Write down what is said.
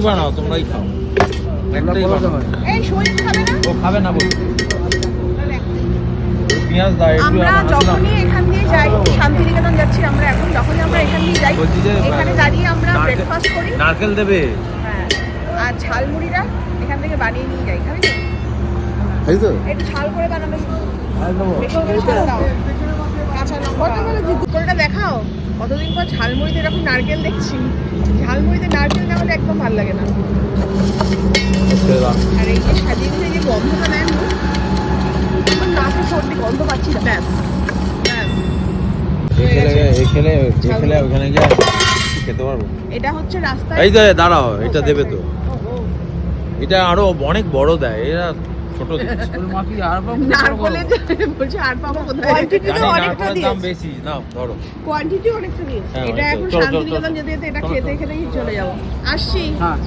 বানাও তোমরাই খাও একটাই বানাও এই শরীর খাবে না ও খাবে না বল পেঁয়াজ দাও একটু আমরা যখনই এখান দিয়ে যাই শান্তিনিকেতন যাচ্ছি আমরা এখন যখনই আমরা এখান দিয়ে যাই এখানে দাঁড়িয়ে আমরা ব্রেকফাস্ট করি নারকেল দেবে হ্যাঁ আর ঝালমুড়িটা এখান থেকে বানিয়ে নিয়ে যাই খাবি তো এই তো একটু ঝাল করে বানাবে বেশি করে ঝাল দাও কাঁচা লঙ্কা দেখাও কতদিন পর ঝালমুড়িতে এরকম নারকেল দেখছি ঝালমুড়িতে নারকেল না হলে একদম ভালো লাগে না আর এই যে সাজিয়ে দিলে যে গন্ধটা নেয় আমার নাকে সর্দি গন্ধ পাচ্ছি না ব্যাস এখানে ওখানে গিয়ে খেতে পারবো এটা হচ্ছে রাস্তায় এই যে দাঁড়াও এটা দেবে তো এটা আরো অনেক বড় দেয় এরা ছোট নারকেলের বলছে আর পাবো কোথায় কোয়ান্টিটিতে অনেকটা দাম বেশি না ধরো কোয়ান্টিটি অনেকটা দিয়েছে হ্যাঁ, এটা এখন চলো, চলো, শান্তিনিকেতন চলো। যেতে যেতে এটা খেতে খেতেই চলে যাবো আসছি হ্যাঁ